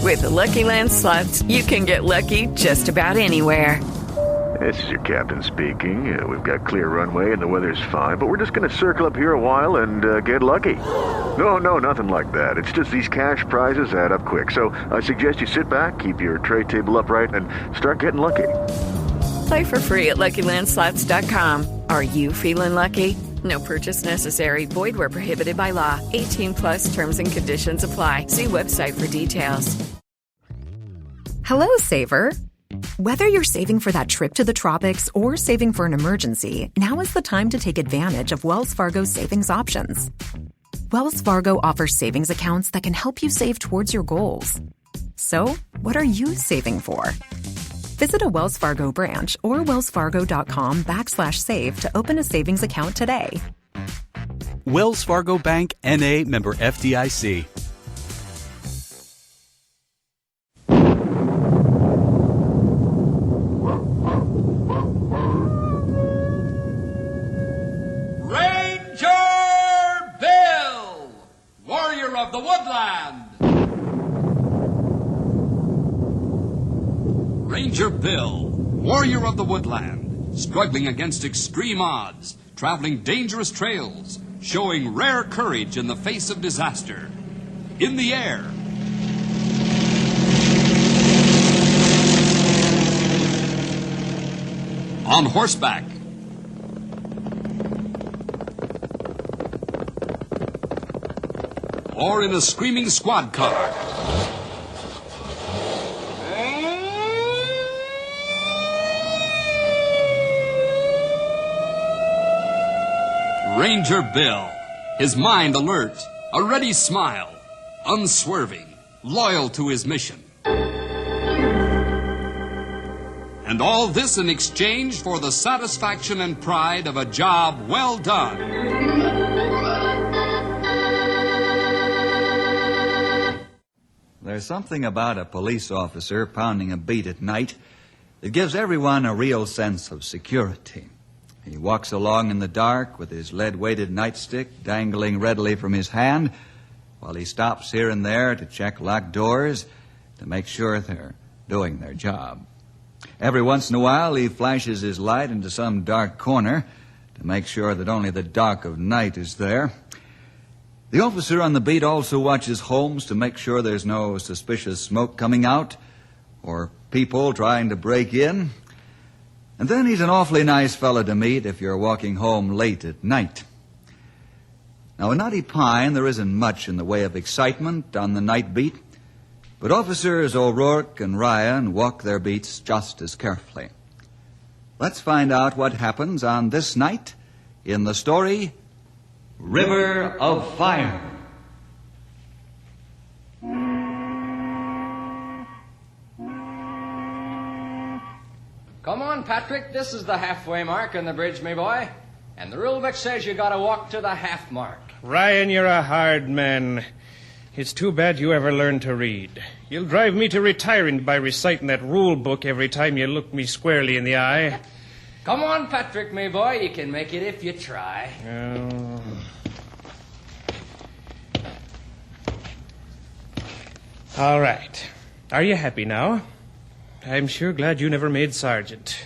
With the Lucky Land Slots, you can get lucky just about anywhere. This is your captain speaking. We've got clear runway and the weather's fine, but we're just going to circle up here a while and get lucky. No, nothing like that. It's just these cash prizes add up quick. So I suggest you sit back, keep your tray table upright, and start getting lucky. Play for free at LuckyLandSlots.com. Are you feeling lucky? No purchase necessary. Void where prohibited by law. 18 plus terms and conditions apply. See website for details. Hello, Saver. Whether you're saving for that trip to the tropics or saving for an emergency, now is the time to take advantage of Wells Fargo's savings options. Wells Fargo offers savings accounts that can help you save towards your goals. So, what are you saving for? Visit a Wells Fargo branch or wellsfargo.com/save to open a savings account today. Wells Fargo Bank, N.A., member FDIC. Of the woodland. Ranger Bill, warrior of the woodland, struggling against extreme odds, traveling dangerous trails, showing rare courage in the face of disaster. In the air. On horseback. Or in a screaming squad car. Ranger Bill, his mind alert, a ready smile, unswerving, loyal to his mission. And all this in exchange for the satisfaction and pride of a job well done. There's something about a police officer pounding a beat at night that gives everyone a real sense of security. He walks along in the dark with his lead-weighted nightstick dangling readily from his hand while he stops here and there to check locked doors to make sure they're doing their job. Every once in a while, he flashes his light into some dark corner to make sure that only the dark of night is there. The officer on the beat also watches homes to make sure there's no suspicious smoke coming out or people trying to break in. And then he's an awfully nice fellow to meet if you're walking home late at night. Now, in Knotty Pine, there isn't much in the way of excitement on the night beat, but officers O'Rourke and Ryan walk their beats just as carefully. Let's find out what happens on this night in the story River of Fire. Come on, Patrick. This is the halfway mark on the bridge, me boy. And the rule book says you gotta walk to the half mark. Ryan, you're a hard man. It's too bad you ever learned to read. You'll drive me to retiring by reciting that rule book every time you look me squarely in the eye. Come on, Patrick, me boy. You can make it if you try. Oh. All right. Are you happy now? I'm sure glad you never made sergeant.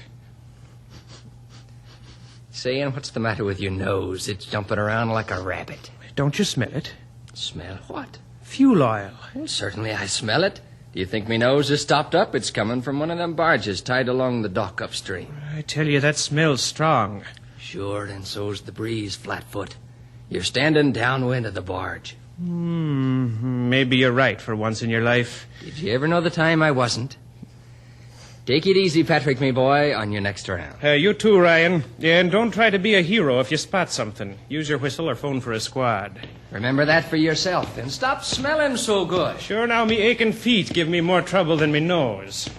Saying, what's the matter with your nose? It's jumping around like a rabbit. Don't you smell it? Smell what? Fuel oil. Well, certainly I smell it. Do you think me nose is stopped up? It's coming from one of them barges tied along the dock upstream. I tell you, that smells strong. Sure, and so's the breeze, Flatfoot. You're standing downwind of the barge. Maybe you're right for once in your life. Did you ever know the time I wasn't? Take it easy, Patrick, me boy, on your next round. You too, Ryan. Yeah, and don't try to be a hero if you spot something. Use your whistle or phone for a squad. Remember that for yourself, and stop smelling so good. Sure, now me aching feet give me more trouble than me nose.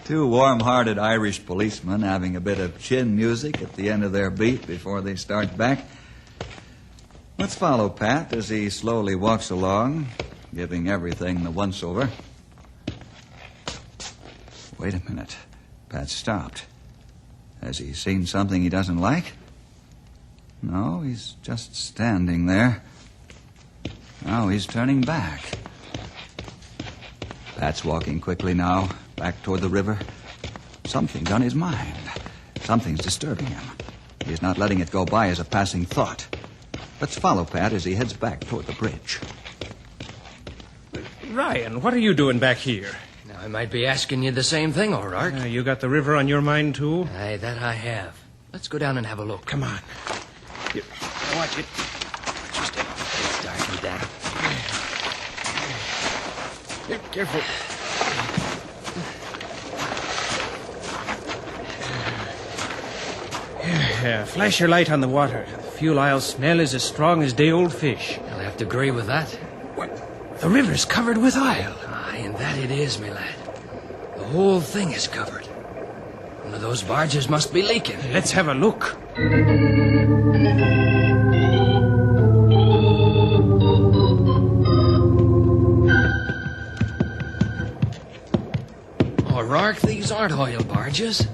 Two warm-hearted Irish policemen having a bit of chin music at the end of their beat before they start back. Let's follow Pat as he slowly walks along, giving everything the once-over. Wait a minute. Pat stopped. Has he seen something he doesn't like? No, he's just standing there. Now he's turning back. Pat's walking quickly now, back toward the river. Something's on his mind. Something's disturbing him. He's not letting it go by as a passing thought. Let's follow Pat as he heads back toward the bridge. Ryan, what are you doing back here? Now, I might be asking you the same thing, O'Rourke. You got the river on your mind, too? Aye, that I have. Let's go down and have a look. Come on. Here, watch it. Just it's dark and damp. Here, careful. Yeah, flash your light on the water. The fuel oil smell is as strong as day-old fish. I'll have to agree with that. What? The river's covered with oil. Aye, and that it is, me lad. The whole thing is covered. One of those barges must be leaking. Let's have a look. O'Rourke, these aren't oil barges.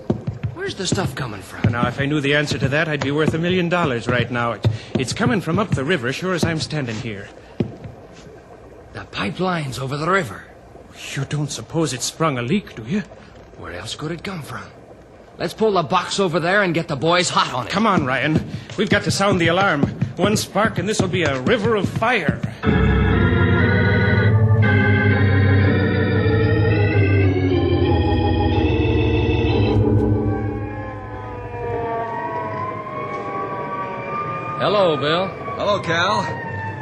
Where's the stuff coming from? Now, if I knew the answer to that, I'd be worth $1 million right now. It's coming from up the river, sure as I'm standing here. The pipeline's over the river. You don't suppose it sprung a leak, do you? Where else could it come from? Let's pull the box over there and get the boys hot on it. Come on, Ryan. We've got to sound the alarm. One spark and this'll be a river of fire. Hello, Bill. Hello, Cal.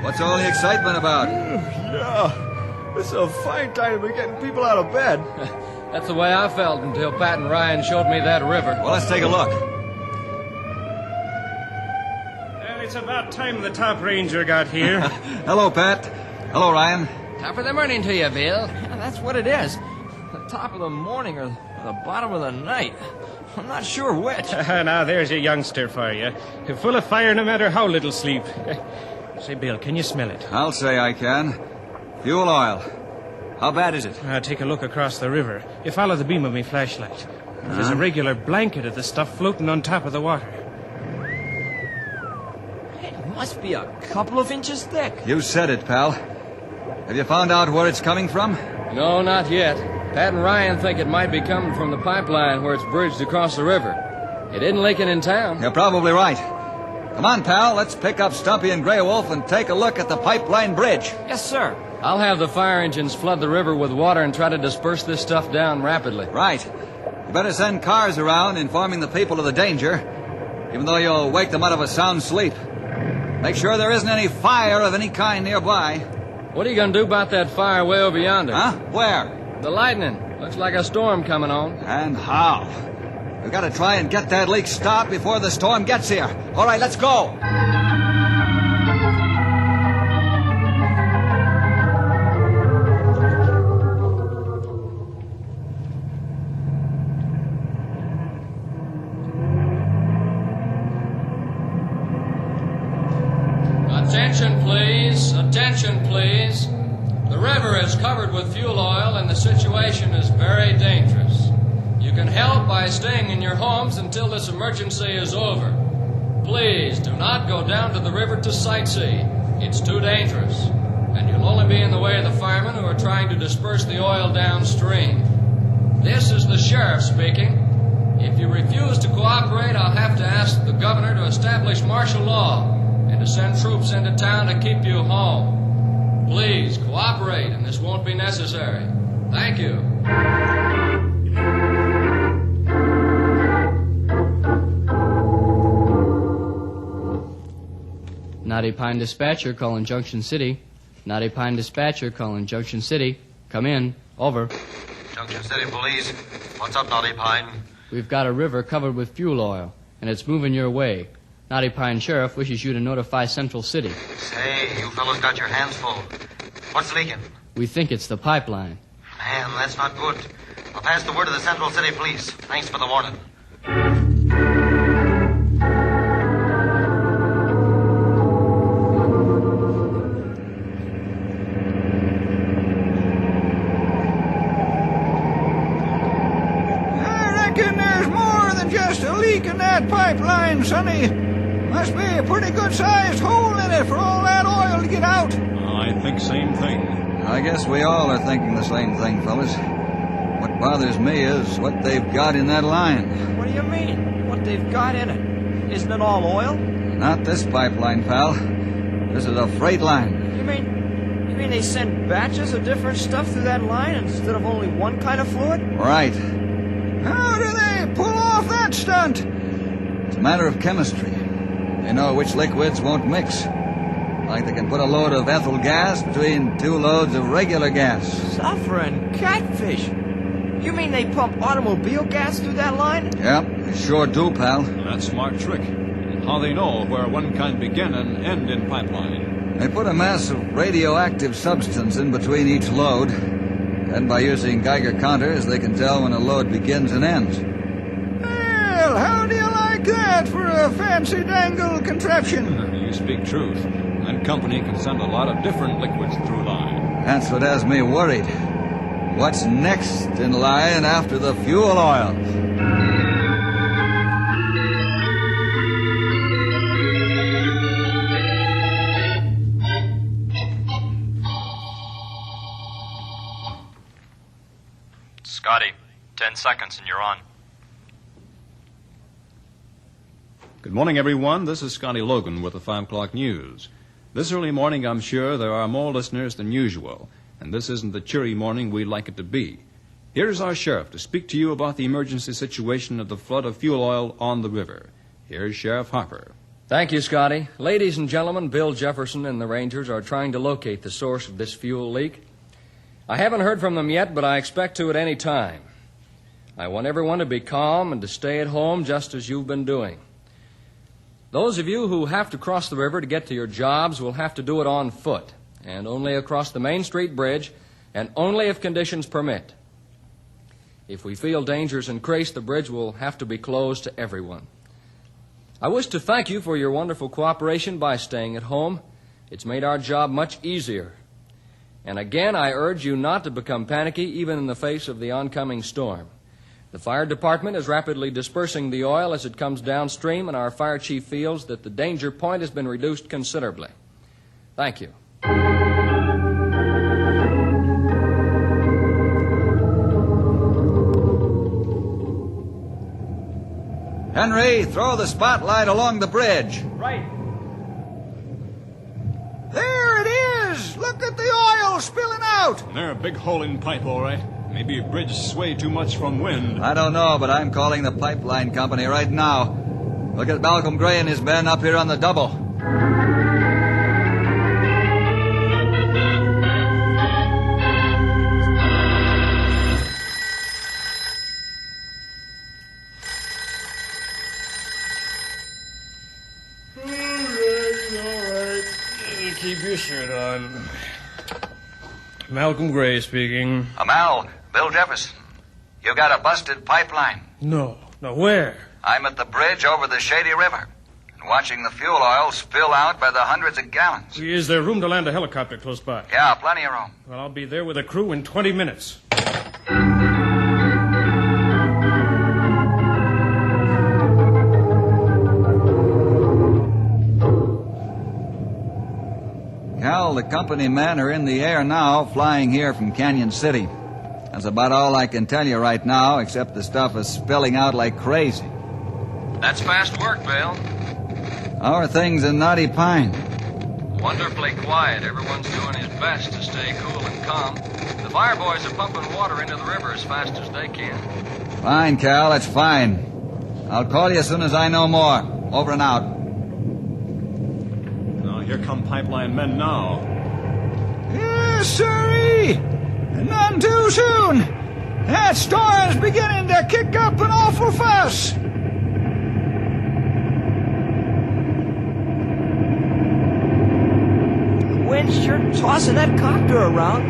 What's all the excitement about? Yeah, this is a fine time to be getting people out of bed. That's the way I felt until Pat and Ryan showed me that river. Well, let's take a look. Well, it's about time the top ranger got here. Hello, Pat. Hello, Ryan. Top of the morning to you, Bill. Yeah, that's what it is. The top of the morning or the bottom of the night. I'm not sure which. Now, there's a youngster for you. Full of fire no matter how little sleep. Say, Bill, can you smell it? I'll say I can. Fuel oil. How bad is it? Take a look across the river. You follow the beam of my flashlight. There's a regular blanket of the stuff floating on top of the water. It must be a couple of inches thick. You said it, pal. Have you found out where it's coming from? No, not yet. Pat and Ryan think it might be coming from the pipeline where it's bridged across the river. It isn't leaking in town. You're probably right. Come on, pal. Let's pick up Stumpy and Grey Wolf and take a look at the pipeline bridge. Yes, sir. I'll have the fire engines flood the river with water and try to disperse this stuff down rapidly. Right. You better send cars around informing the people of the danger, even though you'll wake them out of a sound sleep. Make sure there isn't any fire of any kind nearby. What are you going to do about that fire way over yonder? Huh? Where? The lightning. Looks like a storm coming on. And how? We've got to try and get that leak stopped before the storm gets here. All right, let's go. Attention, please. Attention, please. The river is covered with fuel oil and the situation is very dangerous. You can help by staying in your homes until this emergency is over. Please do not go down to the river to sightsee. It's too dangerous. And you'll only be in the way of the firemen who are trying to disperse the oil downstream. This is the sheriff speaking. If you refuse to cooperate, I'll have to ask the governor to establish martial law and to send troops into town to keep you home. Please, cooperate, and this won't be necessary. Thank you. Knotty Pine Dispatcher calling Junction City. Knotty Pine Dispatcher calling Junction City. Come in. Over. Junction City Police. What's up, Knotty Pine? We've got a river covered with fuel oil, and it's moving your way. Knotty Pine Sheriff wishes you to notify Central City. Say, you fellows got your hands full. What's leaking? We think it's the pipeline. Man, that's not good. I'll pass the word to the Central City Police. Thanks for the warning. I reckon there's more than just a leak pipeline, Sonny. Must be a pretty good-sized hole in it for all that oil to get out. I think same thing. I guess we all are thinking the same thing, fellas. What bothers me is what they've got in that line. What do you mean? What they've got in it? Isn't it all oil? Not this pipeline, pal. This is a freight line. You mean they send batches of different stuff through that line instead of only one kind of fluid? Right. How do they pull off that stunt? It's a matter of chemistry. They know which liquids won't mix. Like they can put a load of ethyl gas between 2 loads of regular gas. Suffering catfish. You mean they pump automobile gas through that line? Yep, they sure do, pal. That's a smart trick. How they know where one can begin and end in pipeline. They put a mass of radioactive substance in between each load. And by using Geiger counters, they can tell when a load begins and ends. Well, how do you like that for a fancy dangle contraption? You speak truth. That company can send a lot of different liquids through line. That's what has me worried. What's next in line after the fuel oil? Scotty, 10 seconds and you're on. Good morning, everyone. This is Scotty Logan with the 5 o'clock news. This early morning, I'm sure there are more listeners than usual, and this isn't the cheery morning we'd like it to be. Here's our sheriff to speak to you about the emergency situation of the flood of fuel oil on the river. Here's Sheriff Harper. Thank you, Scotty. Ladies and gentlemen, Bill Jefferson and the Rangers are trying to locate the source of this fuel leak. I haven't heard from them yet, but I expect to at any time. I want everyone to be calm and to stay at home just as you've been doing. Those of you who have to cross the river to get to your jobs will have to do it on foot, and only across the Main Street Bridge, and only if conditions permit. If we feel dangers increase, the bridge will have to be closed to everyone. I wish to thank you for your wonderful cooperation by staying at home. It's made our job much easier. And again, I urge you not to become panicky, even in the face of the oncoming storm. The fire department is rapidly dispersing the oil as it comes downstream, and our fire chief feels that the danger point has been reduced considerably. Thank you. Henry, throw the spotlight along the bridge. Right. There it is! Look at the oil spilling out! They're a big hole in pipe, all right. Maybe a bridge sway too much from wind. I don't know, but I'm calling the pipeline company right now. Look at Malcolm Gray and his men up here on the double. All right. Keep your shirt on. Malcolm Gray speaking. Mal, Bill Jefferson. You got a busted pipeline. No, where? I'm at the bridge over the Shady River, and watching the fuel oil spill out by the hundreds of gallons. Is there room to land a helicopter close by? Yeah, plenty of room. Well, I'll be there with a crew in 20 minutes. Cal, the company men are in the air now, flying here from Canyon City. That's about all I can tell you right now, except the stuff is spilling out like crazy. That's fast work, Bill. How are things in Knotty Pine? Wonderfully quiet. Everyone's doing his best to stay cool and calm. The fire boys are pumping water into the river as fast as they can. Fine, Cal, that's fine. I'll call you as soon as I know more. Over and out. Now, here come pipeline men now. Yes, sirree! None too soon. That storm's beginning to kick up an awful fuss. The wind's sure tossing that copter around.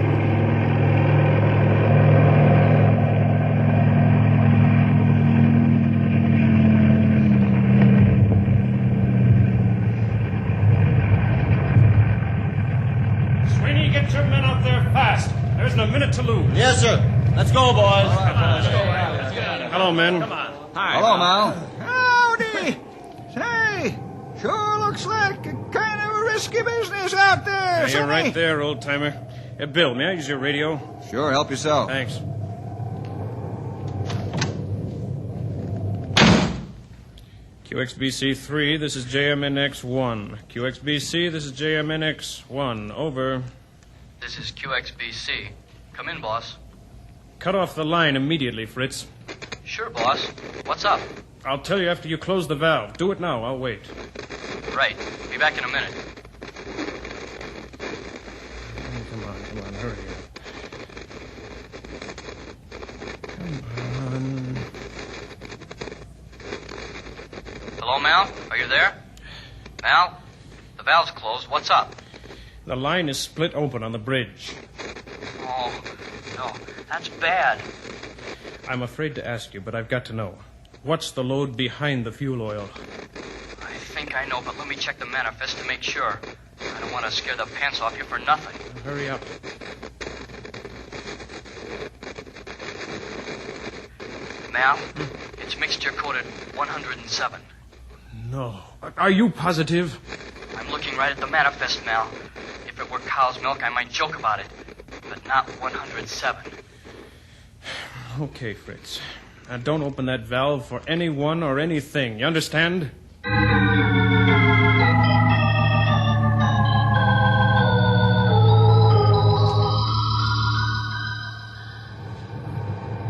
Sweeney, get your men up there fast. There isn't a minute to lose. Yes, sir. Let's go, boys. Hello, men. Come on. Hi. Hello, Mal. Howdy. risky business out there, You're right there, old-timer. Bill, may I use your radio? Sure, help yourself. Thanks. QXBC-3, this is JMNX-1. QXBC, this is JMNX-1. Over. This is QXBC. Come in, boss. Cut off the line immediately, Fritz. Sure, boss. What's up? I'll tell you after you close the valve. Do it now. I'll wait. Right. Be back in a minute. Come on, hurry up. Come on. Hello, Mal? Are you there? Mal? The valve's closed. What's up? The line is split open on the bridge. Oh, no. That's bad. I'm afraid to ask you, but I've got to know. What's the load behind the fuel oil? I think I know, but let me check the manifest to make sure. I don't want to scare the pants off you for nothing. Hurry up. Mal, it's mixture coded 107. No. Are you positive? I'm looking right at the manifest, Mal. If it were cow's milk, I might joke about it. But not 107. Okay, Fritz. Now, don't open that valve for anyone or anything. You understand?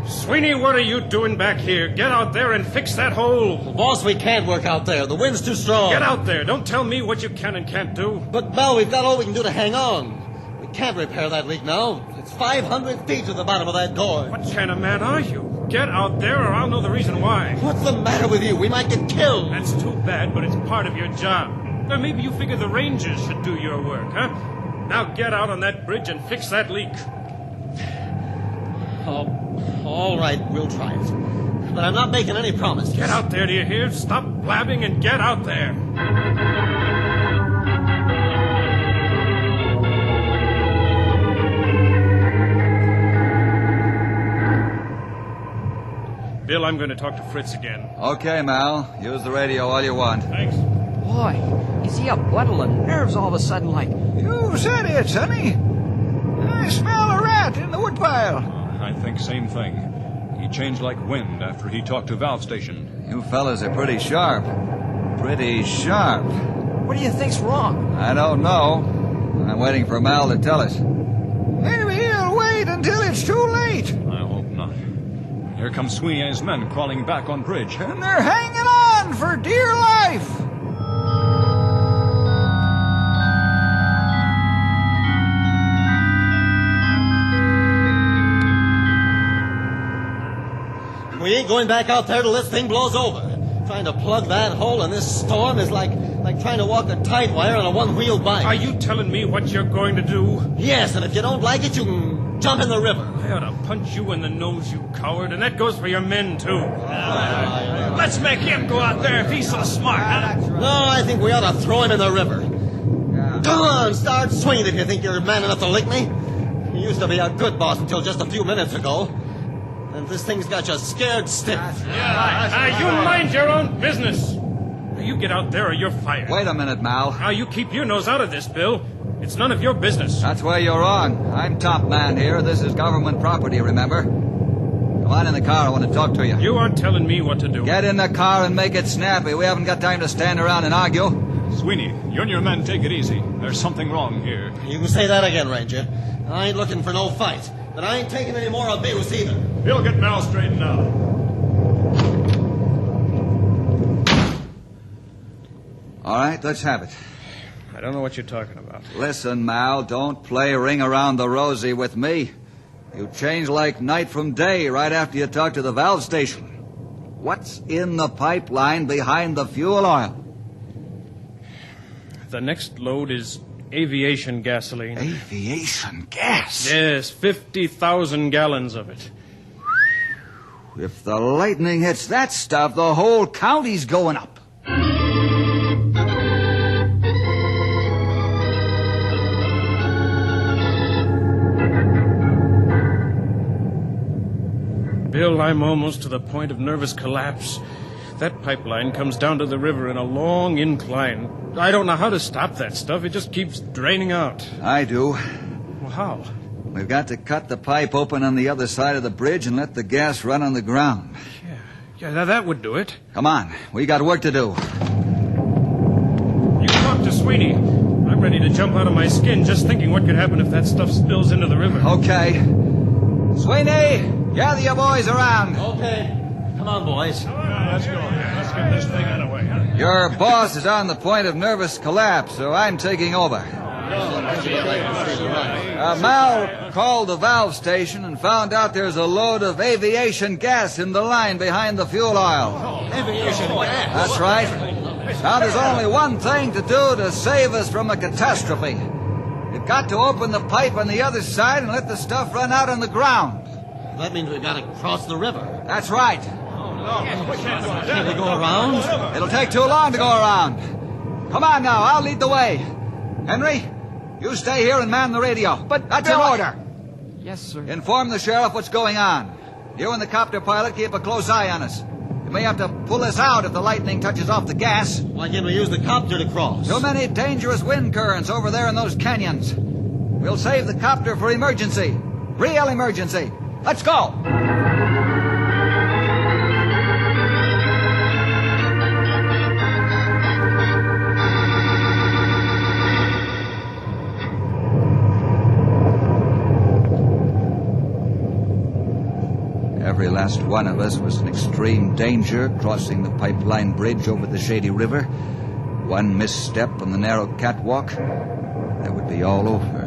Sweeney, what are you doing back here? Get out there and fix that hole. Well, boss, we can't work out there. The wind's too strong. Get out there. Don't tell me what you can and can't do. But, Mel, we've got all we can do to hang on. We can't repair that leak now. It's 500 feet to the bottom of that door. What kind of man are you? Get out there or I'll know the reason why. What's the matter with you? We might get killed. That's too bad, but it's part of your job. Or maybe you figure the Rangers should do your work, huh? Now get out on that bridge and fix that leak. Oh, all right, we'll try it. But I'm not making any promises. Get out there, do you hear? Stop blabbing and get out there. Bill, I'm going to talk to Fritz again. Okay, Mal. Use the radio all you want. Thanks. Boy, is he a bundle of nerves all of a sudden like... You said it, Sonny. I smell a rat in the woodpile. I think same thing. He changed like wind after he talked to valve station. You fellas are pretty sharp. Pretty sharp. What do you think's wrong? I don't know. I'm waiting for Mal to tell us. Maybe he'll wait until it's too late. I hope not. Here come Sweeney and his men crawling back on bridge. And they're hanging on for dear life. We ain't going back out there till this thing blows over. Trying to plug that hole in this storm is like trying to walk a tight wire on a one-wheel bike. Are you telling me what you're going to do? Yes, and if you don't like it, you can jump in the river. I ought to punch you in the nose, you coward, and that goes for your men, too. Let's make him go out there if he's so smart, huh? No, I think we ought to throw him in the river. Come on, start swinging if you think you're man enough to lick me. You used to be a good boss until just a few minutes ago. And this thing's got you scared stiff. You mind your own business. Now, you get out there or you're fired. Wait a minute, Mal. Now, you keep your nose out of this, Bill. It's none of your business. That's where you're wrong. I'm top man here. This is government property, remember? Come on in the car. I want to talk to you. You aren't telling me what to do. Get in the car and make it snappy. We haven't got time to stand around and argue. Sweeney, you and your men take it easy. There's something wrong here. You can say that again, Ranger. I ain't looking for no fight. But I ain't taking any more abuse either. He'll get Mal straightened out. All right, let's have it. I don't know what you're talking about. Listen, Mal, don't play ring around the rosy with me. You change like night from day right after you talk to the valve station. What's in the pipeline behind the fuel oil? The next load is aviation gasoline. Aviation gas? Yes, 50,000 gallons of it. If the lightning hits that stuff, the whole county's going up. Bill, I'm almost to the point of nervous collapse. That pipeline comes down to the river in a long incline. I don't know how to stop that stuff. It just keeps draining out. I do. Well, how? We've got to cut the pipe open on the other side of the bridge and let the gas run on the ground. Yeah, now that would do it. Come on. We got work to do. You talk to Sweeney. I'm ready to jump out of my skin just thinking what could happen if that stuff spills into the river. Okay. Sweeney, gather your boys around. Okay. Come on, boys. Let's go. Let's get this thing out of the way. Your boss is on the point of nervous collapse, so I'm taking over. Mal called the valve station and found out there's a load of aviation gas in the line behind the fuel oil. Aviation gas? That's right. Now there's only one thing to do to save us from a catastrophe. We've got to open the pipe on the other side and let the stuff run out on the ground. That means we've got to cross the river. That's right. Can we go around? It'll take too long to go around. Come on now, I'll lead the way. Henry, you stay here and man the radio. But that's Bill, an order. Yes, sir. Inform the sheriff what's going on. You and the copter pilot keep a close eye on us. You may have to pull us out if the lightning touches off the gas. Why can't we use the copter to cross? Too many dangerous wind currents over there in those canyons. We'll save the copter for emergency. Real emergency. Let's go. Every last one of us was in extreme danger crossing the pipeline bridge over the shady river. One misstep on the narrow catwalk, that would be all over.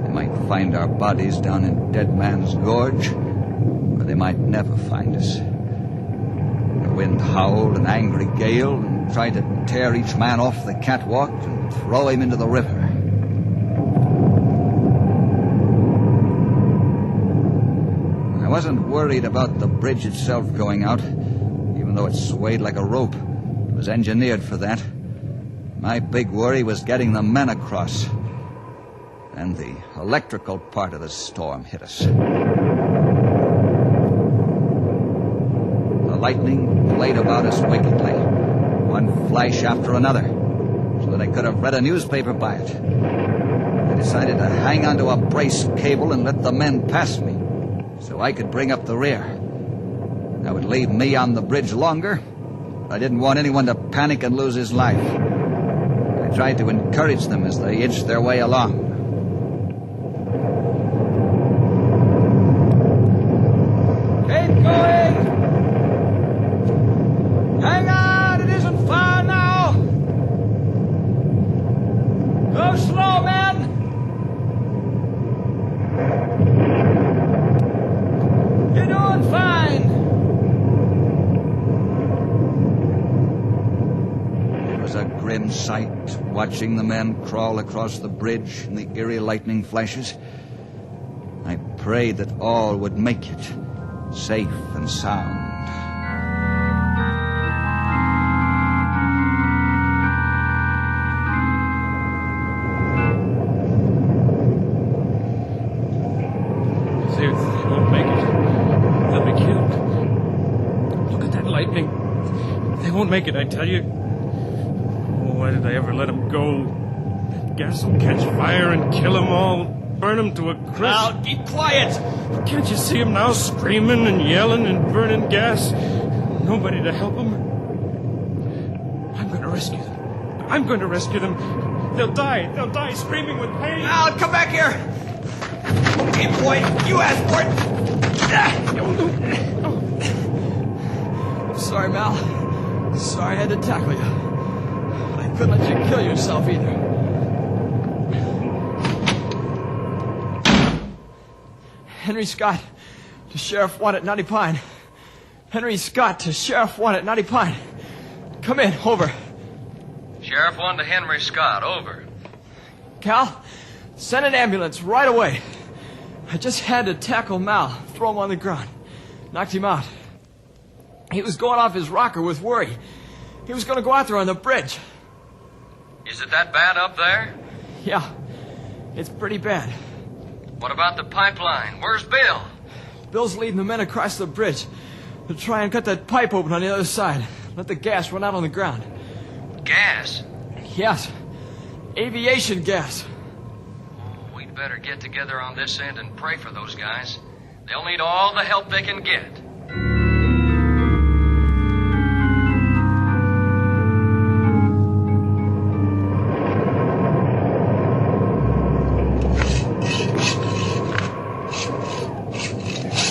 They might find our bodies down in Dead Man's Gorge, or they might never find us. The wind howled an angry gale and tried to tear each man off the catwalk and throw him into the river. I wasn't worried about the bridge itself going out, even though it swayed like a rope. It was engineered for that. My big worry was getting the men across. And the electrical part of the storm hit us. The lightning played about us wickedly, one flash after another, so that I could have read a newspaper by it. I decided to hang onto a brace cable and let the men pass me, so I could bring up the rear. That would leave me on the bridge longer. I didn't want anyone to panic and lose his life. I tried to encourage them as they inched their way along. Keep going! Hang on, it isn't far now! Go slow, men! You're doing fine! It was a grim sight, watching the men crawl across the bridge in the eerie lightning flashes. I prayed that all would make it, safe and sound. They won't make it. They'll be killed. Look at that lightning. They won't make it, I tell you. Oh, why did I ever let them go? That gas will catch fire and kill them all. Burn them to a crisp. Now, keep quiet! Can't you see them now, screaming and yelling and burning gas? Nobody to help them. I'm going to rescue them. I'm going to rescue them. They'll die. They'll die screaming with pain. Now, come back here! Okay, boy, you asked for it! Sorry, Mal. Sorry I had to tackle you. But I couldn't let you kill yourself either. Henry Scott to Sheriff Ronne at Knotty Pine. Henry Scott to Sheriff Ronne at Knotty Pine. Come in, over. Sheriff Ronne to Henry Scott, over. Cal, send an ambulance right away. I just had to tackle Mal, throw him on the ground. Knocked him out. He was going off his rocker with worry. He was going to go out there on the bridge. Is it that bad up there? Yeah, it's pretty bad. What about the pipeline? Where's Bill? Bill's leading the men across the bridge. to try and cut that pipe open on the other side. Let the gas run out on the ground. Gas? Yes. Aviation gas. Oh, we'd better get together on this end and pray for those guys. They'll need all the help they can get.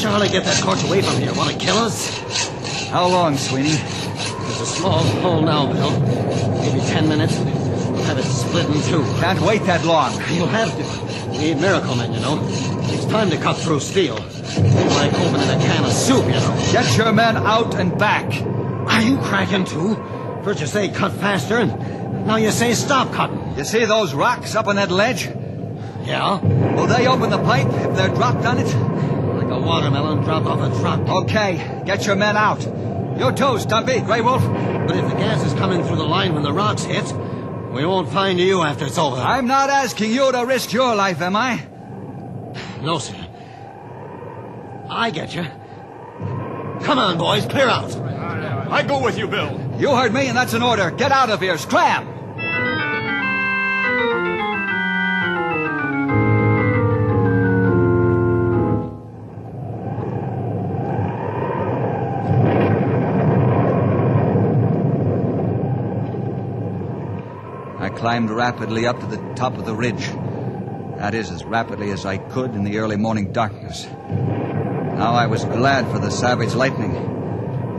Charlie, get that torch away from here. Want to kill us? How long, Sweeney? There's a small hole now, Bill. Maybe 10 minutes. We'll have it split in two. Can't wait that long. You'll have to. We need miracle men, you know. It's time to cut through steel. Like opening a can of soup, you know. Get your men out and back. Are you cracking, too? First you say cut faster, and now you say stop cutting. You see those rocks up on that ledge? Yeah? Will they open the pipe if they're dropped on it? Like a watermelon dropped off a truck. Okay, get your men out. You too, Stumpy, Grey Wolf. But if the gas is coming through the line when the rocks hit, we won't find you after it's over. I'm not asking you to risk your life, am I? No, sir. I get you. Come on, boys, clear out. I go with you, Bill. You heard me, and that's an order. Get out of here, scram! I climbed rapidly up to the top of the ridge. That is, as rapidly as I could in the early morning darkness. Now I was glad for the savage lightning,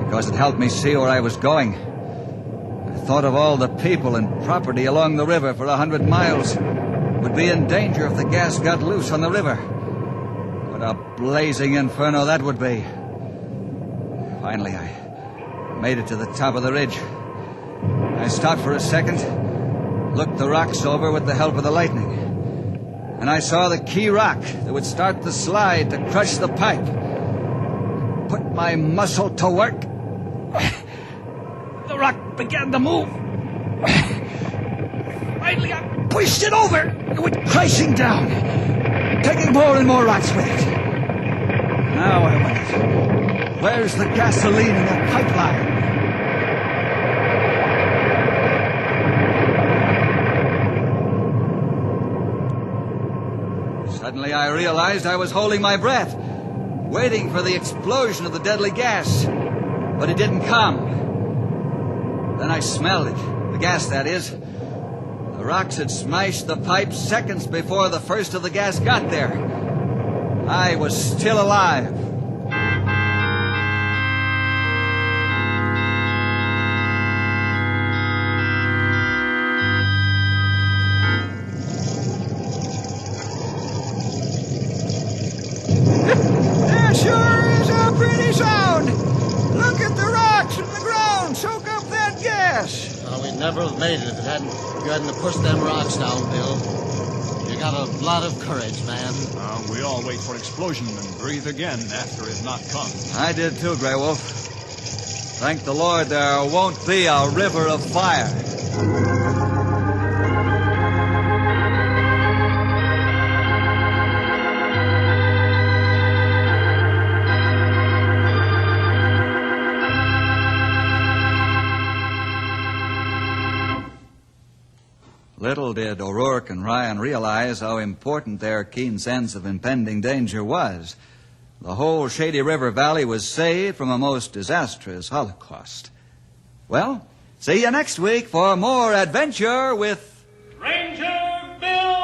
because it helped me see where I was going. I thought of all the people and property along the river for 100 miles would be in danger if the gas got loose on the river. What a blazing inferno that would be. Finally, I made it to the top of the ridge. I stopped for a second, looked the rocks over with the help of the lightning, and I saw the key rock that would start the slide to crush the pipe. Put my muscle to work. The rock began to move. Finally, I pushed it over. It went crashing down, taking more and more rocks with it. Now I wonder, where's the gasoline in that pipeline? Suddenly I realized I was holding my breath, waiting for the explosion of the deadly gas. But it didn't come. Then I smelled it. The gas, that is. The rocks had smashed the pipe seconds before the first of the gas got there. I was still alive. Pretty sound. Look at the rocks in the ground. Soak up that gas. Well, we'd never have made it if you hadn't pushed them rocks down, Bill. You got a lot of courage, man. We all wait for explosion and breathe again after it not comes. I did too, Grey Wolf. Thank the Lord there won't be a river of fire. Little did O'Rourke and Ryan realize how important their keen sense of impending danger was. The whole Shady River Valley was saved from a most disastrous holocaust. Well, see you next week for more adventure with Ranger Bill!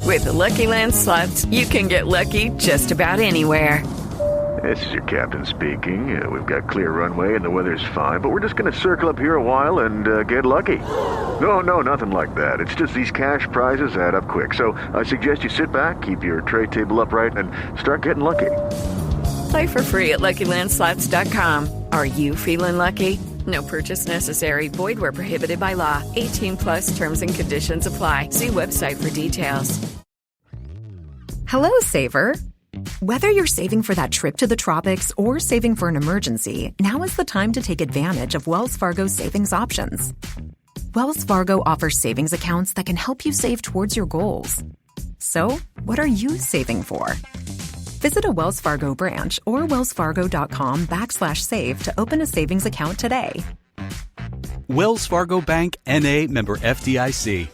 With the Lucky Land Slots, you can get lucky just about anywhere. This is your captain speaking. We've got clear runway and the weather's fine, but we're just going to circle up here a while and get lucky. No, nothing like that. It's just these cash prizes add up quick. So I suggest you sit back, keep your tray table upright, and start getting lucky. Play for free at LuckyLandSlots.com. Are you feeling lucky? No purchase necessary. Void where prohibited by law. 18 plus terms and conditions apply. See website for details. Hello, Saver. Whether you're saving for that trip to the tropics or saving for an emergency, now is the time to take advantage of Wells Fargo's savings options. Wells Fargo offers savings accounts that can help you save towards your goals. So, what are you saving for? Visit a Wells Fargo branch or wellsfargo.com/save to open a savings account today. Wells Fargo Bank, N.A., member FDIC.